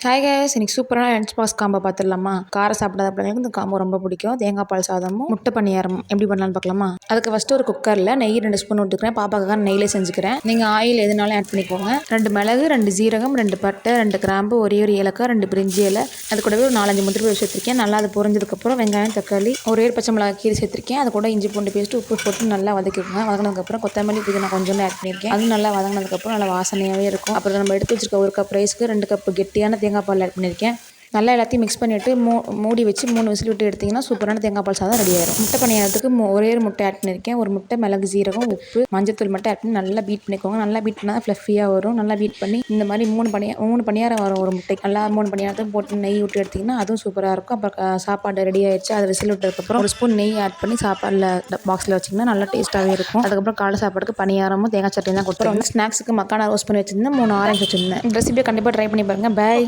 Hi guys, இன்னைக்கு சூப்பரான lunch box combo பார்த்துடலாமா? காரம் சாப்பிடாத பிள்ளைங்களுக்கு இந்த காம்போ ரொம்ப பிடிக்கும். தேங்காய் பால் சாதமும் முட்டை பணியாரமும் எப்படி பண்ணலாம்னு பார்க்கலாமா? அதுக்கு ஃபஸ்ட்டு ஒரு குக்கரில் நெய் 2 ஸ்பூன் ஊற்றிக்கிறேன். பாப்பாக்காக நெய்யிலே செஞ்சுக்கிறேன். நீங்கள் ஆயில் எதுனாலும் ஆட் பண்ணிக்கோங்க. 2 மிளகு, 2 ஜீரகம், 2 பட்டை, 2 கிராம்பு, ஒரே ஒரு ஏலக்காய், 2 பிரிஞ்சி இலை, அது கூடவே ஒரு 4-5 முந்திரி பருப்பு சேர்த்திருக்கேன். நல்லா அது பொரிஞ்சதுக்கப்புறம் வெங்காயம், தக்காளி, ஒரே ஒரு பச்சை மிளகாய் கீரை சேர்த்திருக்கேன். அது கூட இஞ்சி பூண்டு பேஸ்ட்டு உப்பு போட்டு நல்லா வதக்கிக்கோங்க. வதங்கினதுக்கப்புறம் கொத்தமல்லி புதினா கொஞ்சம் ஆட் பண்ணியிருக்கேன். அது நல்லா வதங்கினதுக்கப்புறம் நல்லா வாசனையாகவே இருக்கும். அப்புறம் நம்ம எடுத்து வச்சிருக்க 1 கப் ரைஸ்க்கு 2 கப் கெட்டியான தேங்காய் பால் ஆட் பண்ணியிருக்கேன். நல்லா எல்லாத்தையும் மிக்ஸ் பண்ணிவிட்டு மூடி வச்சு 3 விசில் விட்டு எடுத்திங்கன்னா சூப்பரான தேங்காய் பால் சாதம் ரெடி ஆயிடும். முட்டை பணியாரத்துக்கு ஒரே ஒரு முட்டை ஆட் பண்ணியிருக்கேன். ஒரு முட்டை, மிளகு, ஜீரகம், உப்பு, மஞ்சத்தூள் மட்டும் ஆட் பண்ணி நல்லா பீட் பண்ணிக்கோங்க. நல்லா பீட் பண்ணால் ஃப்ளஃபியாக வரும். நல்லா பீட் பண்ணி இந்த மாதிரி 3 பணியாரம் வரும் ஒரு முட்டை. நல்லா 3 பணியாரத்தையும் போட்டு நெய் விட்டு எடுத்திங்கன்னா அதுவும் சூப்பராக இருக்கும். அப்புறம் சாப்பாடு ரெடி ஆயிடுச்சு. அதை விசில் விட்டதுக்கப்புறம் 1 ஸ்பூன் நெய் ஆட் பண்ணி சாப்பாடில் பாக்ஸில் வச்சிங்கன்னா நல்லா டேஸ்ட்டாகவே இருக்கும். அதுக்கப்புறம் காலை சாப்பாடுக்கு பணியாரமும் தேங்காய் சட்னி தான் கொடுத்துருவோம். ஸ்நாக்ஸுக்கு மக்கானா ரோஸ்ட் பண்ணி வச்சிருந்தேன். 3 ஆரஞ்சு வச்சிருந்தேன். ரெசிபியை கண்டிப்பாக ட்ரை பண்ணி பாருங்கள். பாய்.